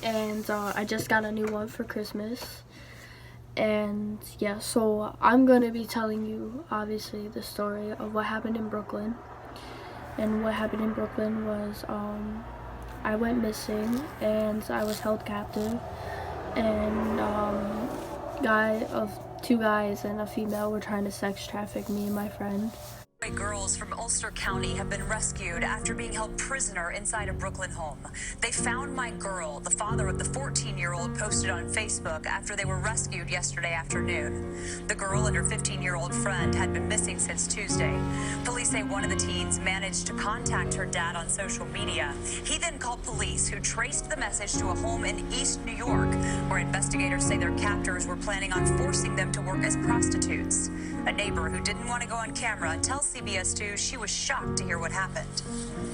and I just got a new one for Christmas. And yeah, so I'm gonna be telling you obviously the story of what happened in Brooklyn. And what happened in Brooklyn was I went missing and I was held captive, and two guys and a female were trying to sex traffic me and my friend. Girls from Ulster County have been rescued after being held prisoner inside a Brooklyn home. They found my girl, the father of the 14-year-old posted on Facebook after they were rescued yesterday afternoon. The girl and her 15-year-old friend had been missing since Tuesday. Police say one of the teens managed to contact her dad on social media. He then called police, who traced the message to a home in East New York, where investigators say their captors were planning on forcing them to work as prostitutes. A neighbor who didn't want to go on camera tells CBS 2 she was shocked to hear what happened.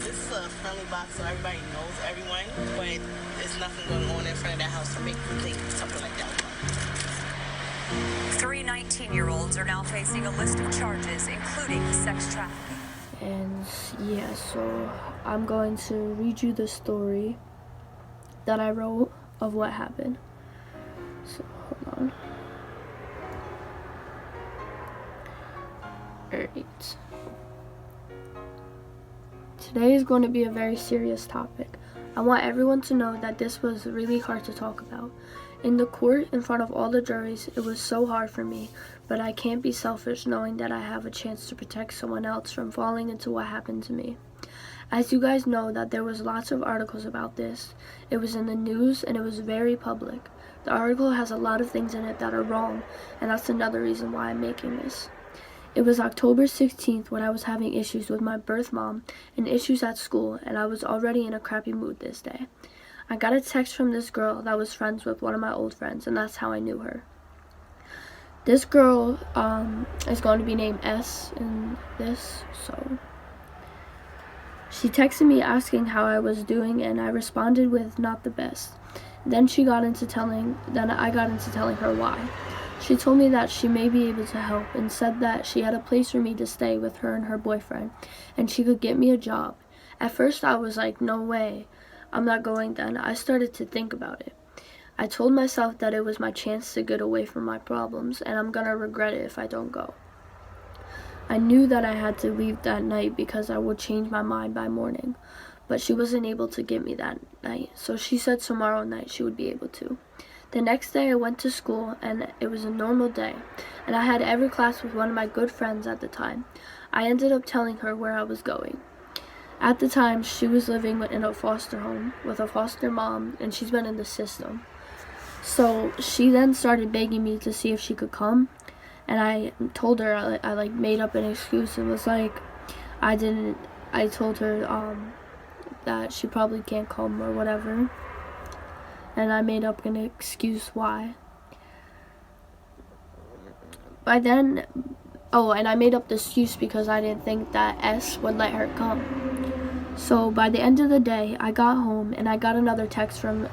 This is a friendly box, so everybody knows everyone, but there's nothing going on in front of that house to make you think something like that. Three 19-year-olds are now facing a list of charges, including sex trafficking. And yeah, so I'm going to read you the story that I wrote of what happened. So hold on. Alright. Today is going to be a very serious topic. I want everyone to know that this was really hard to talk about. In the court, in front of all the juries, it was so hard for me, but I can't be selfish knowing that I have a chance to protect someone else from falling into what happened to me. As you guys know, that there was lots of articles about this. It was in the news and it was very public. The article has a lot of things in it that are wrong, and that's another reason why I'm making this. It was October 16th when I was having issues with my birth mom and issues at school, and I was already in a crappy mood this day. I got a text from this girl that was friends with one of my old friends, and that's how I knew her. This girl is going to be named S in this, so she texted me asking how I was doing, and I responded with not the best. Then I got into telling her why. She told me that she may be able to help and said that she had a place for me to stay with her and her boyfriend, and she could get me a job. At first I was like, no way, I'm not going then. I started to think about it. I told myself that it was my chance to get away from my problems, and I'm gonna regret it if I don't go. I knew that I had to leave that night because I would change my mind by morning, but she wasn't able to get me that night, so she said tomorrow night she would be able to. The next day I went to school, and it was a normal day, and I had every class with one of my good friends at the time. I ended up telling her where I was going. At the time, she was living in a foster home with a foster mom, and she's been in the system. So she then started begging me to see if she could come, and I told her, I made up an excuse and was like, I told her that she probably can't come or whatever. And I made up an excuse why. And I made up the excuse because I didn't think that S would let her come. So by the end of the day, I got home and I got another text from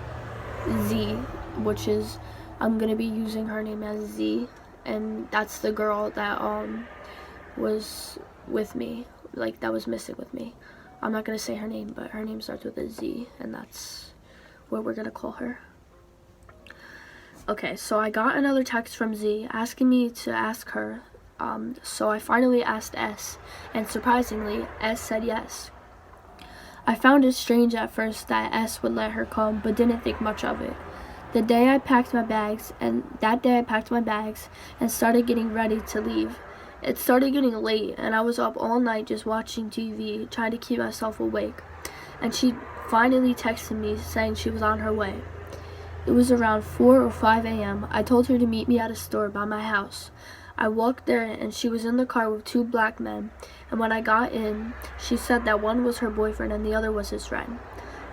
Z, which is, I'm gonna be using her name as Z, and that's the girl that was with me, that was missing with me. I'm not gonna say her name, but her name starts with a Z, and that's what we're gonna call her. Okay, so I got another text from Z asking me to ask her, so I finally asked S, and surprisingly, S said yes. I found it strange at first that S would let her come, but didn't think much of it. That day I packed my bags and started getting ready to leave. It started getting late, and I was up all night just watching TV, trying to keep myself awake, and she finally texted me saying she was on her way. It was around 4 or 5 a.m. I told her to meet me at a store by my house. I walked there and she was in the car with two black men, and when I got in, she said that one was her boyfriend and the other was his friend.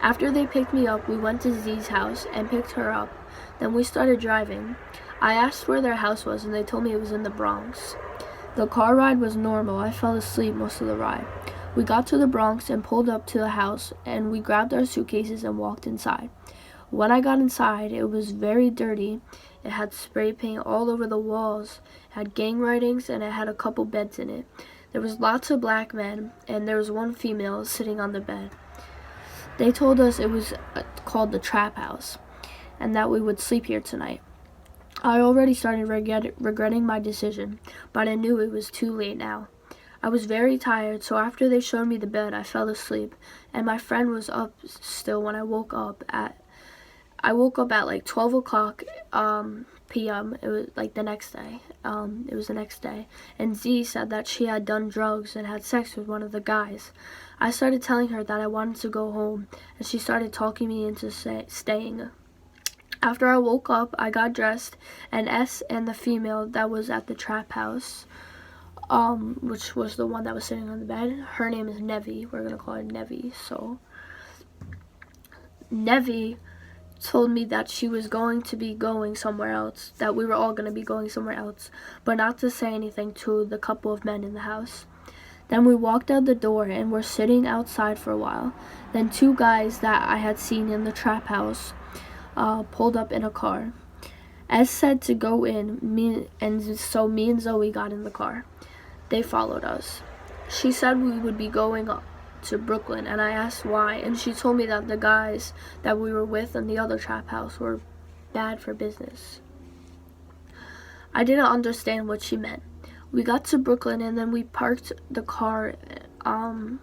After they picked me up, we went to Z's house and picked her up. Then we started driving. I asked where their house was and they told me it was in the Bronx. The car ride was normal. I fell asleep most of the ride. We got to the Bronx and pulled up to the house, and we grabbed our suitcases and walked inside. When I got inside, it was very dirty. It had spray paint all over the walls, it had gang writings, and it had a couple beds in it. There was lots of black men, and there was one female sitting on the bed. They told us it was called the Trap House. and that we would sleep here tonight. I already started regretting my decision, but I knew it was too late now. I was very tired, so after they showed me the bed, I fell asleep, and my friend was up still when I woke up at like 12 o'clock p.m. It was like the next day. It was the next day, and Z said that she had done drugs and had sex with one of the guys. I started telling her that I wanted to go home, and she started talking me into staying. After I woke up, I got dressed, and S and the female that was at the trap house, which was the one that was sitting on the bed, her name is Nevi. We're gonna call her Nevi. So Nevi told me that she was going to be going somewhere else, that we were all going to be going somewhere else, but not to say anything to the couple of men in the house. Then we walked out the door and were sitting outside for a while. Then two guys that I had seen in the trap house pulled up in a car. S said to go in, so me and Zoe got in the car. They followed us. She said we would be going up to Brooklyn, and I asked why, and she told me that the guys that we were with in the other trap house were bad for business. I didn't understand what she meant. We got to Brooklyn, and then we parked the car and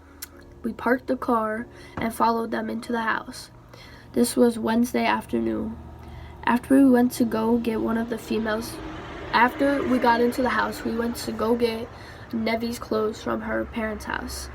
followed them into the house. This was Wednesday afternoon. After we went to go get one of the females, after we got into the house, we went to go get Nevi's clothes from her parents' house.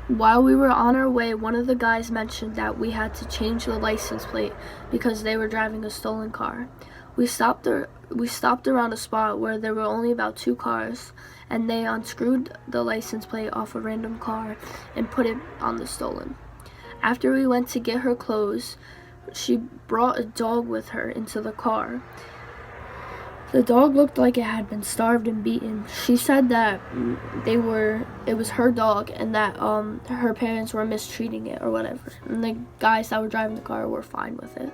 While we were on our way, one of the guys mentioned that we had to change the license plate because they were driving a stolen car. We stopped around a spot where there were only about 2 cars, and they unscrewed the license plate off a random car and put it on the stolen. After we went to get her clothes, she brought a dog with her into the car. The dog looked like it had been starved and beaten. She said that it was her dog and that her parents were mistreating it or whatever. And the guys that were driving the car were fine with it.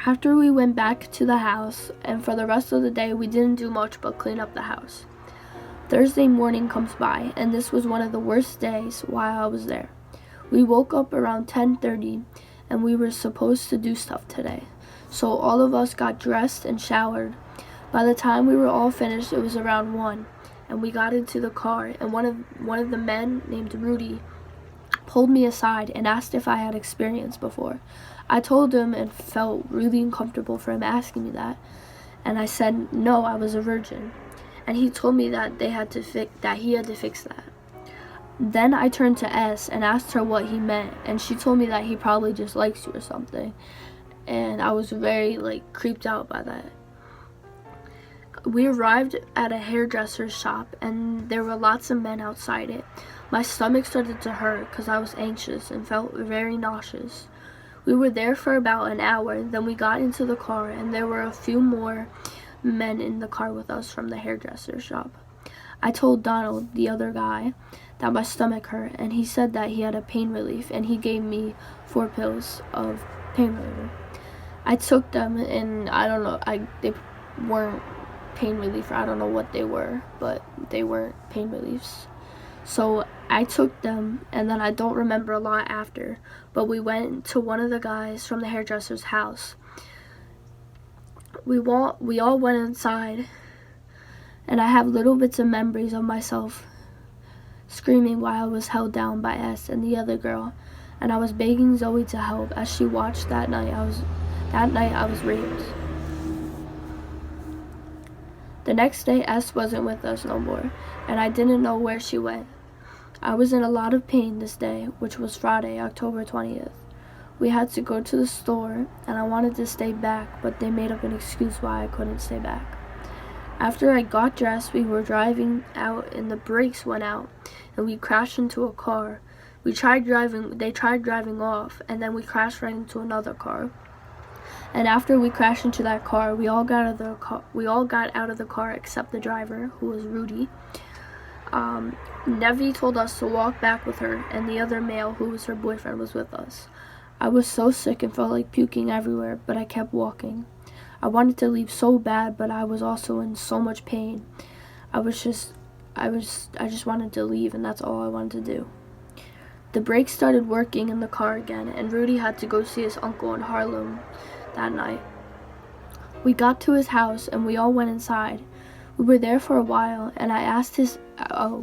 After we went back to the house, and for the rest of the day, we didn't do much but clean up the house. Thursday morning comes by, and this was one of the worst days while I was there. We woke up around 10:30, and we were supposed to do stuff today. So all of us got dressed and showered. By the time we were all finished, it was around 1, and we got into the car, and one of the men named Rudy pulled me aside and asked if I had experience before. I told him and felt really uncomfortable for him asking me that, and I said no, I was a virgin. And he told me that he had to fix that. Then I turned to S and asked her what he meant, and she told me that he probably just likes you or something. And I was very creeped out by that. We arrived at a hairdresser's shop, and there were lots of men outside it. My stomach started to hurt because I was anxious and felt very nauseous. We were there for about an hour, then we got into the car, and there were a few more men in the car with us from the hairdresser's shop. I told Donald, the other guy, that my stomach hurt, and he said that he had a pain relief, and he gave me 4 pills of pain reliever. I took them, and I don't know, they weren't pain relief, or I don't know what they were, but they weren't pain reliefs. So I took them, and then I don't remember a lot after, but we went to one of the guys from the hairdresser's house. We all went inside, and I have little bits of memories of myself screaming while I was held down by S and the other girl, and I was begging Zoe to help as she watched that night I was raped. The next day, S wasn't with us no more, and I didn't know where she went. I was in a lot of pain this day, which was Friday, October 20th. We had to go to the store, and I wanted to stay back, but they made up an excuse why I couldn't stay back. After I got dressed, we were driving out, and the brakes went out, and we crashed into a car. They tried driving off, and then we crashed right into another car. And after we crashed into that car, we all got out of the car except the driver, who was Rudy. Nevi told us to walk back with her, and the other male, who was her boyfriend, was with us. I was so sick and felt like puking everywhere, but I kept walking. I wanted to leave so bad, but I was also in so much pain. I just wanted to leave, and that's all I wanted to do. The brakes started working in the car again, and Rudy had to go see his uncle in Harlem that night. We got to his house and we all went inside. We were there for a while, and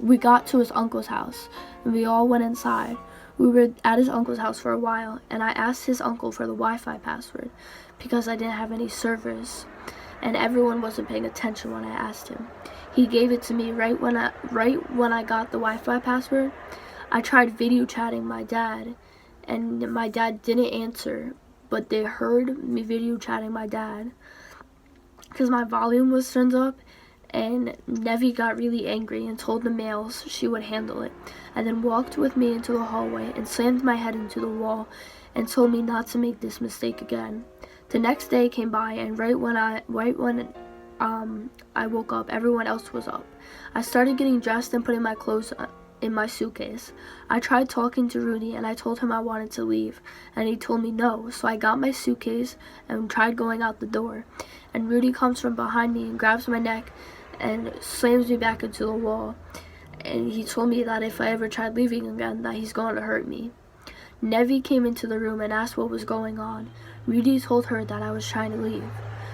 we got to his uncle's house and we all went inside. We were at his uncle's house for a while, and I asked his uncle for the Wi-Fi password because I didn't have any servers, and everyone wasn't paying attention when I asked him. He gave it to me right when I got the Wi-Fi password. I tried video chatting my dad, and my dad didn't answer, but they heard me video chatting my dad because my volume was turned up, and Nevi got really angry and told the males she would handle it, and then walked with me into the hallway and slammed my head into the wall and told me not to make this mistake again. The next day came by, and right when I woke up, everyone else was up. I started getting dressed and putting my clothes in my suitcase. I tried talking to Rudy, and I told him I wanted to leave, and he told me no, so I got my suitcase and tried going out the door, and Rudy comes from behind me and grabs my neck and slams me back into the wall, and he told me that if I ever tried leaving again, that he's going to hurt me. Nevi came into the room and asked what was going on. Rudy told her that I was trying to leave.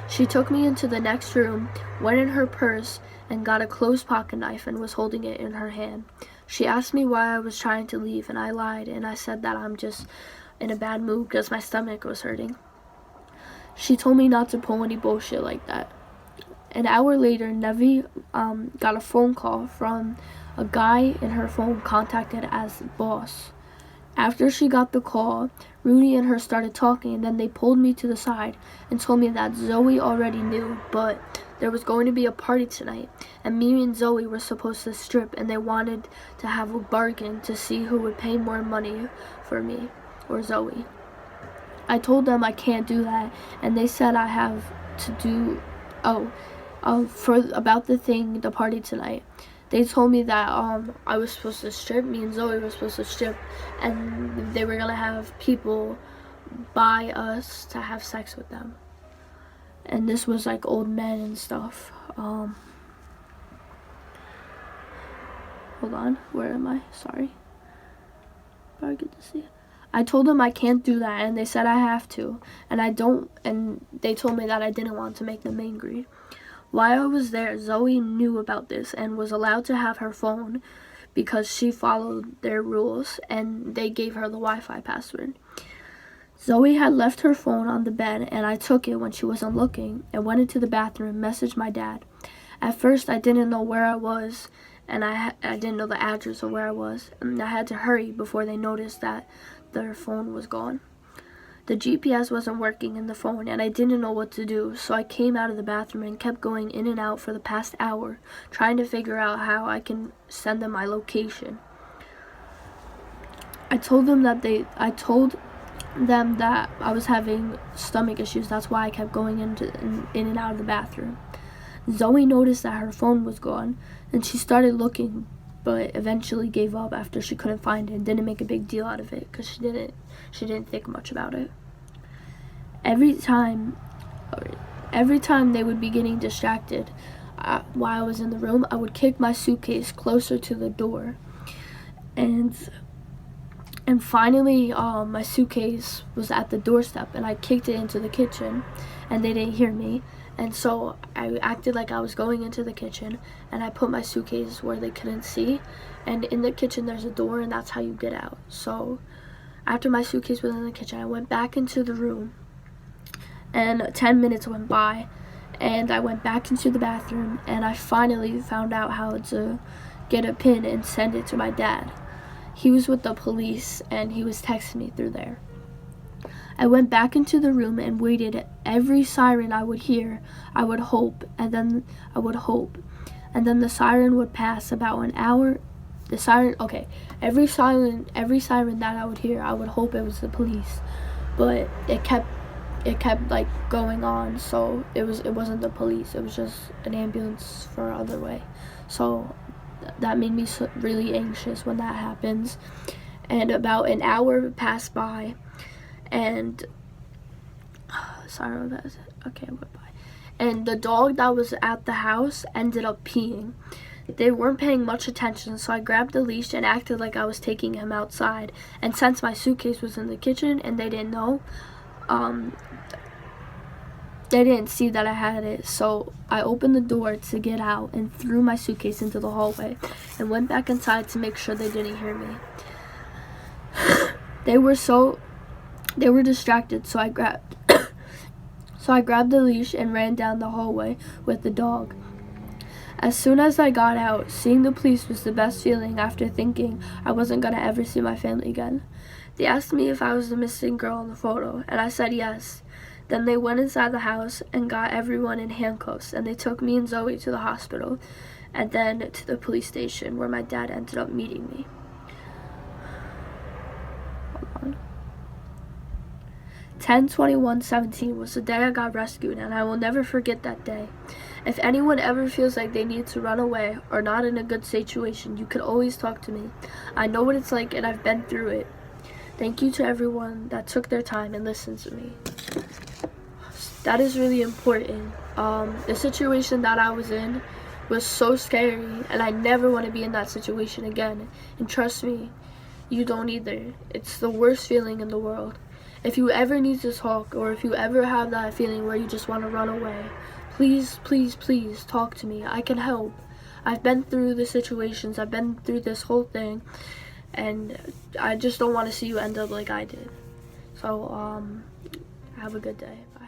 She took me into the next room, went in her purse, and got a closed pocket knife and was holding it in her hand. She asked me why I was trying to leave, and I lied, and I said that I'm just in a bad mood because my stomach was hurting. She told me not to pull any bullshit like that. An hour later, Nevi got a phone call from a guy in her phone contacted as boss. After she got the call, Rudy and her started talking, and then they pulled me to the side and told me that Zoe already knew, but there was going to be a party tonight, and me and Zoe were supposed to strip, and they wanted to have a bargain to see who would pay more money for me or Zoe. I told them I can't do that, and they said I have to do about the party tonight. They told me that I was supposed to strip, me and Zoe were supposed to strip, and they were gonna have people buy us to have sex with them. And this was like old men and stuff. Hold on, where am I? Sorry. Probably good to see. I told them I can't do that, and they said I have to, and I don't, and they told me that I didn't want to make them angry. While I was there, Zoe knew about this and was allowed to have her phone because she followed their rules, and they gave her the Wi-Fi password. Zoe had left her phone on the bed, and I took it when she wasn't looking and went into the bathroom and messaged my dad. At first, I didn't know where I was, and I didn't know the address of where I was, and I had to hurry before they noticed that their phone was gone. The GPS wasn't working in the phone, and I didn't know what to do, so I came out of the bathroom and kept going in and out for the past hour, trying to figure out how I can send them my location. I told them that I was having stomach issues. That's why I kept going in and out of the bathroom. Zoe noticed that her phone was gone, and she started looking, but eventually gave up after she couldn't find it and didn't make a big deal out of it because she didn't think much about it. Every time they would be getting distracted while I was in the room, I would kick my suitcase closer to the door, and finally my suitcase was at the doorstep, and I kicked it into the kitchen, and they didn't hear me, and so I acted like I was going into the kitchen, and I put my suitcase where they couldn't see, and in the kitchen there's a door, and that's how you get out. So after my suitcase was in the kitchen, I went back into the room, and 10 minutes went by, and I went back into the bathroom, and I finally found out how to get a pin and send it to my dad. He was with the police, and he was texting me through there. I went back into the room and waited. Every siren I would hear, I would hope, and then the siren would pass. About an hour, every siren that I would hear, I would hope it was the police, but it kept like going on, so it wasn't the police, it was just an ambulance for other way. So that made me really anxious when that happens. And about an hour passed by, and it went by, and the dog that was at the house ended up peeing. They weren't paying much attention, so I grabbed the leash and acted like I was taking him outside. And since my suitcase was in the kitchen and they didn't know, they didn't see that I had it, so I opened the door to get out and threw my suitcase into the hallway and went back inside to make sure they didn't hear me. They were distracted, so I grabbed the leash and ran down the hallway with the dog. As soon as I got out, seeing the police was the best feeling after thinking I wasn't gonna ever see my family again. They asked me if I was the missing girl in the photo, and I said yes. Then they went inside the house and got everyone in handcuffs, and they took me and Zoe to the hospital, and then to the police station where my dad ended up meeting me. Hold on. 10/21/17 was the day I got rescued, and I will never forget that day. If anyone ever feels like they need to run away or not in a good situation, you can always talk to me. I know what it's like and I've been through it. Thank you to everyone that took their time and listened to me. That is really important. The situation that I was in was so scary, and I never want to be in that situation again. And trust me, you don't either. It's the worst feeling in the world. If you ever need to talk, or if you ever have that feeling where you just want to run away, please, please, please talk to me. I can help. I've been through the situations. I've been through this whole thing, and I just don't want to see you end up like I did. So, have a good day. Bye.